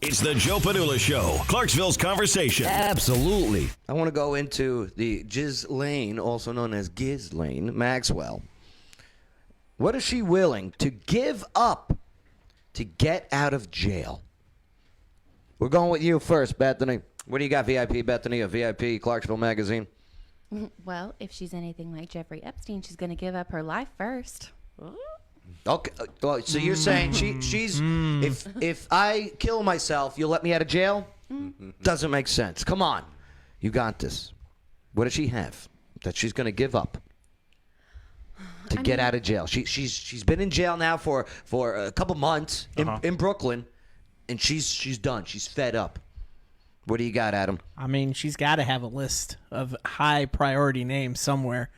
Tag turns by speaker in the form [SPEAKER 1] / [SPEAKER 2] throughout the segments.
[SPEAKER 1] It's the Joe Padula Show, Clarksville's conversation.
[SPEAKER 2] Absolutely. I want to go into the Ghislaine, also known as Ghislaine Maxwell. What is she willing to give up to get out of jail? We're going with you first, Bethany. What do you got, VIP Bethany, of VIP Clarksville Magazine?
[SPEAKER 3] Well, if she's anything like Jeffrey Epstein, she's going to give up her life first.
[SPEAKER 2] Okay, well, so you're saying she's if I kill myself, you'll let me out of jail? Doesn't make sense. Come on, you got this. What does she have that she's going to give up to get out of jail? She's been in jail now for a couple months in Brooklyn, and she's done. She's fed up. What do you got, Adam?
[SPEAKER 4] I mean, she's got to have a list of high priority names somewhere.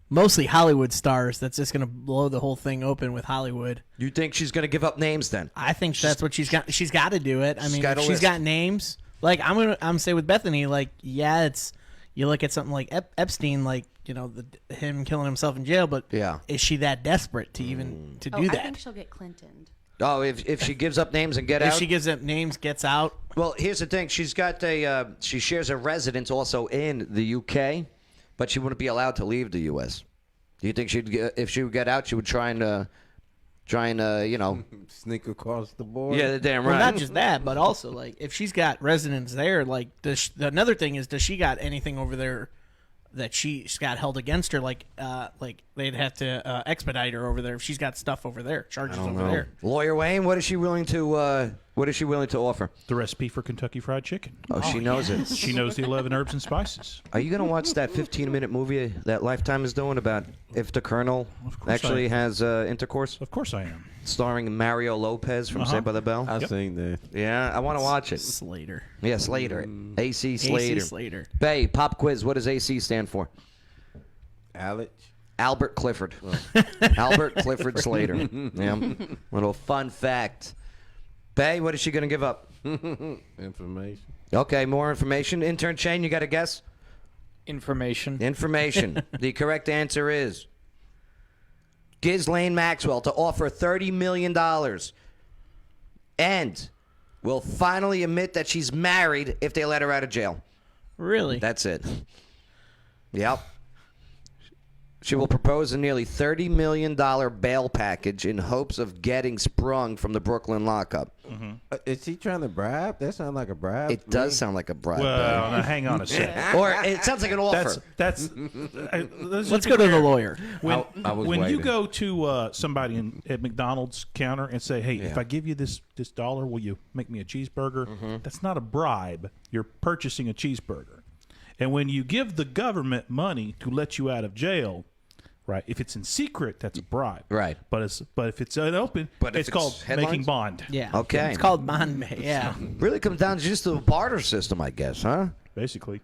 [SPEAKER 4] Mostly Hollywood stars. That's just going to blow the whole thing open with Hollywood.
[SPEAKER 2] You think she's going to give up names then?
[SPEAKER 4] I think that's what she's got. She's got to do it. I mean, if she's
[SPEAKER 2] list.
[SPEAKER 4] got names. Like I'm say with Bethany. Like, yeah, it's you look at something like Epstein, like him killing himself in jail. But is she that desperate to even to do that?
[SPEAKER 3] I think she'll get Clintoned.
[SPEAKER 2] Oh, if she gives up names and out?
[SPEAKER 4] If she gives up names, gets out.
[SPEAKER 2] Well, here's the thing. She's got she shares a residence also in the UK, but she wouldn't be allowed to leave the US. Do you think if she would get out, she would try and
[SPEAKER 5] sneak across the border?
[SPEAKER 2] Yeah, damn right.
[SPEAKER 4] Well, not just that, but also like if she's got residence there, like another thing is, does she got anything over there that she's got held against her? Like they'd have to expedite her over there if she's got stuff over there, charges over there.
[SPEAKER 2] Lawyer Wayne, what is she willing to offer?
[SPEAKER 6] The recipe for Kentucky Fried Chicken.
[SPEAKER 2] Oh, she knows it.
[SPEAKER 6] She knows the 11 herbs and spices.
[SPEAKER 2] Are you going to watch that 15-minute movie that Lifetime is doing about if the Colonel actually has intercourse?
[SPEAKER 6] Of course I am.
[SPEAKER 2] Starring Mario Lopez from Saved by the Bell?
[SPEAKER 5] I've seen that.
[SPEAKER 2] Yeah, I want to watch it.
[SPEAKER 4] Slater.
[SPEAKER 2] Yeah, Slater. AC Slater.
[SPEAKER 4] AC Slater.
[SPEAKER 2] Bay, pop quiz. What does AC stand for?
[SPEAKER 5] Alex?
[SPEAKER 2] Albert Clifford. Albert Clifford Slater. Yeah. Little fun fact. Bay, what is she going to give up?
[SPEAKER 5] Information.
[SPEAKER 2] Okay, more information. Intern Shane, you got a guess?
[SPEAKER 7] Information.
[SPEAKER 2] The correct answer is Ghislaine Maxwell to offer $30 million and will finally admit that she's married if they let her out of jail.
[SPEAKER 4] Really?
[SPEAKER 2] That's it. Yep. She will propose a nearly $30 million bail package in hopes of getting sprung from the Brooklyn lockup.
[SPEAKER 5] Is he trying to bribe? That sounds like a bribe.
[SPEAKER 2] It does sound like a bribe.
[SPEAKER 6] Well, now hang on a second.
[SPEAKER 2] Or it sounds like an offer.
[SPEAKER 4] Let's go to the lawyer.
[SPEAKER 6] When you go to somebody at McDonald's counter and say, hey, if I give you this dollar, will you make me a cheeseburger? That's not a bribe. You're purchasing a cheeseburger. And when you give the government money to let you out of jail, right? If it's in secret, that's a bribe.
[SPEAKER 2] Right.
[SPEAKER 6] But if it's open, it's called
[SPEAKER 2] headlines?
[SPEAKER 6] making bond.
[SPEAKER 4] Yeah.
[SPEAKER 2] Okay.
[SPEAKER 4] It's called bond. Yeah.
[SPEAKER 2] Really comes down to just a barter system, I guess, huh?
[SPEAKER 6] Basically.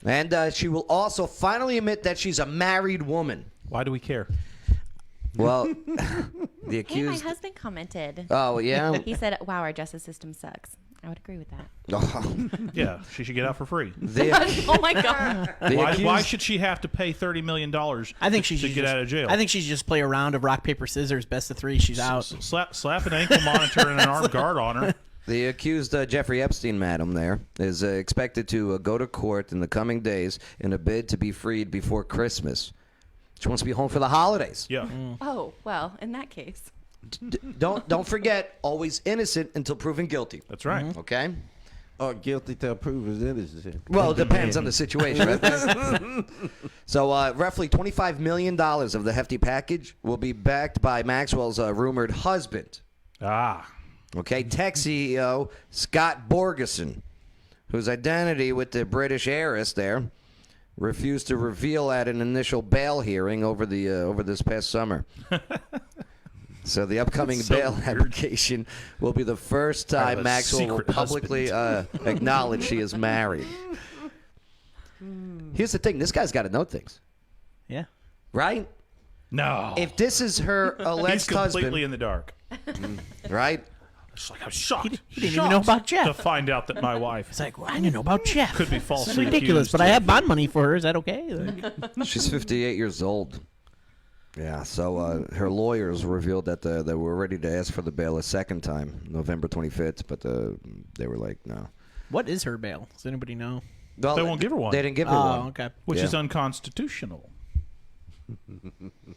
[SPEAKER 2] And she will also finally admit that she's a married woman.
[SPEAKER 6] Why do we care?
[SPEAKER 2] Well, the
[SPEAKER 3] Hey,
[SPEAKER 2] accused...
[SPEAKER 3] my husband commented.
[SPEAKER 2] Oh, yeah?
[SPEAKER 3] He said, wow, our justice system sucks. I would agree with that.
[SPEAKER 2] Oh.
[SPEAKER 6] Yeah, she should get out for free.
[SPEAKER 3] Oh, my God.
[SPEAKER 6] Why should she have to pay $30 million
[SPEAKER 4] I think she
[SPEAKER 6] to
[SPEAKER 4] should
[SPEAKER 6] get
[SPEAKER 4] just,
[SPEAKER 6] out of jail?
[SPEAKER 4] I think she should just play a round of rock, paper, scissors, best of three. She's out.
[SPEAKER 6] Slap an ankle monitor and an armed guard on her.
[SPEAKER 2] The accused Jeffrey Epstein, madam, there, is expected to go to court in the coming days in a bid to be freed before Christmas. She wants to be home for the holidays.
[SPEAKER 6] Yeah.
[SPEAKER 3] Oh, well, in that case.
[SPEAKER 2] Don't forget, always innocent until proven guilty.
[SPEAKER 6] That's right.
[SPEAKER 2] Okay?
[SPEAKER 5] Or guilty till proven innocent.
[SPEAKER 2] Well, it depends on the situation, right? So, roughly $25 million of the hefty package will be backed by Maxwell's rumored husband. Okay, tech CEO Scott Borgeson, whose identity with the British heiress there refused to reveal at an initial bail hearing over this past summer. So the upcoming bail application will be the first time Maxwell will publicly acknowledge she is married. Here's the thing. This guy's got to know things.
[SPEAKER 4] Yeah.
[SPEAKER 2] Right?
[SPEAKER 6] No.
[SPEAKER 2] If this is her alleged
[SPEAKER 6] He's completely
[SPEAKER 2] husband,
[SPEAKER 6] in the dark.
[SPEAKER 2] right?
[SPEAKER 6] It's like, I'm shocked.
[SPEAKER 4] He didn't even know about Jeff.
[SPEAKER 6] To find out that my wife
[SPEAKER 4] It's like, well, I didn't know about Jeff.
[SPEAKER 6] could be falsely
[SPEAKER 4] It's ridiculous,
[SPEAKER 6] accused.
[SPEAKER 4] but I have bond money for her. Is that okay?
[SPEAKER 2] She's 58 years old. Yeah, so her lawyers revealed that they were ready to ask for the bail a second time, November 25th, but they were like, no.
[SPEAKER 4] What is her bail? Does anybody know?
[SPEAKER 2] Well,
[SPEAKER 6] They won't give her one.
[SPEAKER 2] They didn't give her one.
[SPEAKER 4] Oh, okay.
[SPEAKER 6] Which
[SPEAKER 2] Yeah.
[SPEAKER 6] is unconstitutional.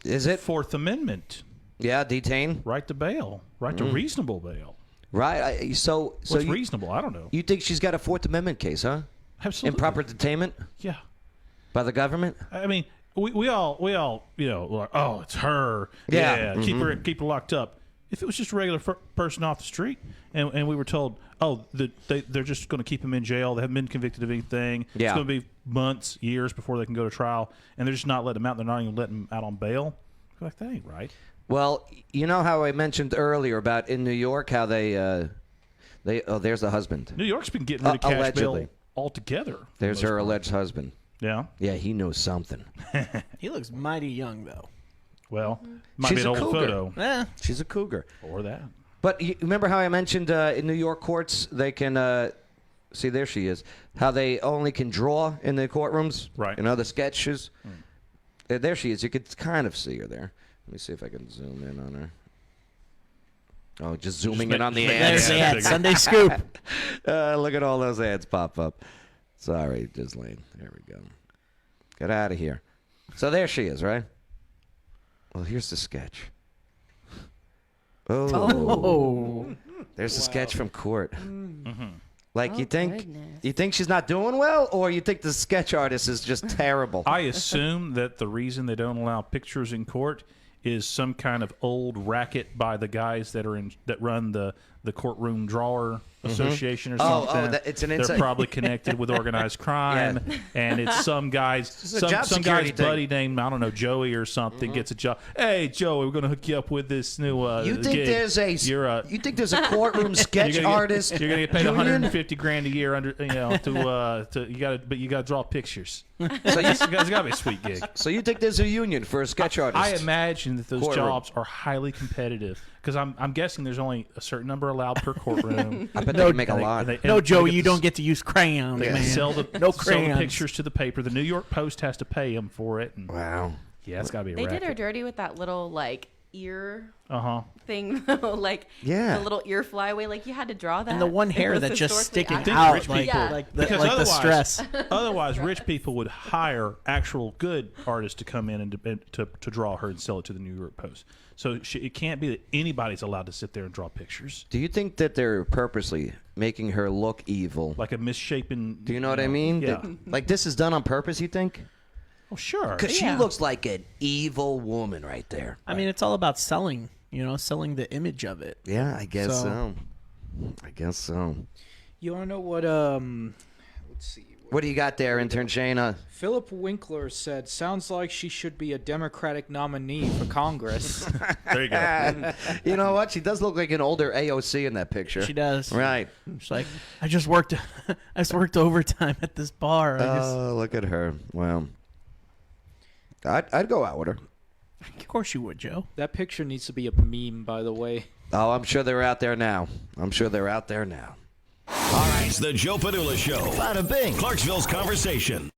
[SPEAKER 2] Is it?
[SPEAKER 6] Fourth Amendment.
[SPEAKER 2] Yeah, detain.
[SPEAKER 6] Right to bail. Right to reasonable bail.
[SPEAKER 2] Right. So
[SPEAKER 6] What's
[SPEAKER 2] you,
[SPEAKER 6] reasonable? I don't know.
[SPEAKER 2] you think she's got a Fourth Amendment case, huh?
[SPEAKER 6] Absolutely.
[SPEAKER 2] Improper detainment
[SPEAKER 6] Yeah.
[SPEAKER 2] by the government?
[SPEAKER 6] I mean, we all, you know, like, oh, it's her.
[SPEAKER 2] Yeah.
[SPEAKER 6] Keep her locked up. If it was just a regular person off the street, and we were told, oh, they're just going to keep him in jail. They haven't been convicted of anything.
[SPEAKER 2] Yeah.
[SPEAKER 6] It's going to be months, years before they can go to trial, and they're just not letting him out. They're not even letting him out on bail. You're like, that ain't right.
[SPEAKER 2] Well, you know how I mentioned earlier about in New York how there's the husband.
[SPEAKER 6] New York's been getting rid of cash
[SPEAKER 2] Allegedly.
[SPEAKER 6] bail altogether. for
[SPEAKER 2] There's
[SPEAKER 6] the most
[SPEAKER 2] her
[SPEAKER 6] part.
[SPEAKER 2] alleged husband.
[SPEAKER 6] Yeah.
[SPEAKER 2] Yeah, he knows something.
[SPEAKER 4] He looks mighty young though.
[SPEAKER 6] Well, might
[SPEAKER 2] She's
[SPEAKER 6] be an
[SPEAKER 2] a
[SPEAKER 6] old
[SPEAKER 2] cougar.
[SPEAKER 6] photo
[SPEAKER 4] Eh.
[SPEAKER 2] She's a cougar.
[SPEAKER 6] or that.
[SPEAKER 2] But you remember how I mentioned in New York courts they can see there she is. How they only can draw in the courtrooms,
[SPEAKER 6] Right.
[SPEAKER 2] You know the sketches. There she is. You could kind of see her there. Let me see if I can zoom in on her. Oh, just zooming in on the
[SPEAKER 6] just make-
[SPEAKER 2] ads.
[SPEAKER 4] There's the
[SPEAKER 6] Yeah,
[SPEAKER 4] ad.
[SPEAKER 6] bigger.
[SPEAKER 4] Sunday Scoop.
[SPEAKER 2] Look at all those ads pop up. Sorry, Ghislaine. There we go. Get out of here. So there she is, right? Well, here's the sketch. Oh. There's the sketch from court. Like you think she's not doing well, or you think the sketch artist is just terrible?
[SPEAKER 6] I assume that the reason they don't allow pictures in court is some kind of old racket by the guys that run the courtroom drawer association or
[SPEAKER 2] Oh,
[SPEAKER 6] something.
[SPEAKER 2] it's an
[SPEAKER 6] They're
[SPEAKER 2] inside-
[SPEAKER 6] probably connected with organized crime, and it's some guy's
[SPEAKER 2] a job
[SPEAKER 6] some
[SPEAKER 2] security
[SPEAKER 6] guy's
[SPEAKER 2] thing.
[SPEAKER 6] buddy named, I don't know, Joey or something gets a job. Hey, Joey, we're going to hook you up with this new
[SPEAKER 2] You think
[SPEAKER 6] gig.
[SPEAKER 2] there's a
[SPEAKER 6] You're
[SPEAKER 2] you think there's a courtroom sketch
[SPEAKER 6] you're gonna
[SPEAKER 2] artist?
[SPEAKER 6] You're gonna get paid
[SPEAKER 2] union?
[SPEAKER 6] 150 grand a year to you got to draw pictures. So it's got to be a sweet gig.
[SPEAKER 2] So you think there's a union for a sketch artist?
[SPEAKER 6] I imagine that those
[SPEAKER 2] Courtroom.
[SPEAKER 6] jobs are highly competitive because I'm guessing there's only a certain number allowed per courtroom.
[SPEAKER 2] I bet they can make a lot.
[SPEAKER 4] No, Joey, you don't get to use crayons,
[SPEAKER 6] They
[SPEAKER 4] man.
[SPEAKER 6] sell the
[SPEAKER 4] no
[SPEAKER 6] sell the
[SPEAKER 4] crayons.
[SPEAKER 6] pictures to the paper. The New York Post has to pay them for it. And,
[SPEAKER 2] Wow.
[SPEAKER 6] yeah, it's got to be a
[SPEAKER 3] They
[SPEAKER 6] racket.
[SPEAKER 3] did her dirty with that little like ear thing, like
[SPEAKER 2] Yeah.
[SPEAKER 3] the little ear flyaway. Like you had to draw that.
[SPEAKER 4] And the one
[SPEAKER 3] It
[SPEAKER 4] hair
[SPEAKER 3] was
[SPEAKER 4] that's just
[SPEAKER 3] historically
[SPEAKER 4] sticking
[SPEAKER 3] accurate.
[SPEAKER 4] out,
[SPEAKER 6] rich
[SPEAKER 4] like,
[SPEAKER 6] people-
[SPEAKER 4] like
[SPEAKER 6] Because
[SPEAKER 4] the
[SPEAKER 6] otherwise,
[SPEAKER 4] stress.
[SPEAKER 6] Otherwise, rich people would hire actual good artists to come in and to draw her and sell it to the New York Post. So it can't be that anybody's allowed to sit there and draw pictures
[SPEAKER 2] Do you think that they're purposely making her look evil?
[SPEAKER 6] like a misshapen.
[SPEAKER 2] Do you know what I mean?
[SPEAKER 6] Yeah.
[SPEAKER 2] Like this is done on purpose, you think?
[SPEAKER 6] Oh, sure.
[SPEAKER 2] Because she
[SPEAKER 3] Yeah.
[SPEAKER 2] looks like an evil woman right there.
[SPEAKER 4] I mean, it's all about selling, selling the image of it.
[SPEAKER 2] Yeah, I guess
[SPEAKER 4] So-
[SPEAKER 2] so. I guess so.
[SPEAKER 7] You want to know what? Let's see.
[SPEAKER 2] What do you got there, intern Shayna?
[SPEAKER 7] Philip Winkler said, "Sounds like she should be a Democratic nominee for Congress."
[SPEAKER 6] There you go.
[SPEAKER 2] You know what? She does look like an older AOC in that picture.
[SPEAKER 4] She does.
[SPEAKER 2] Right.
[SPEAKER 4] She's like, I just worked overtime at this bar.
[SPEAKER 2] Oh, look at her. Well, I'd go out with her.
[SPEAKER 4] Of course you would, Joe.
[SPEAKER 7] That picture needs to be a meme, by the way.
[SPEAKER 2] Oh, I'm sure they're out there now.
[SPEAKER 1] It's the Joe Padula Show. Bada bing. Clarksville's conversation.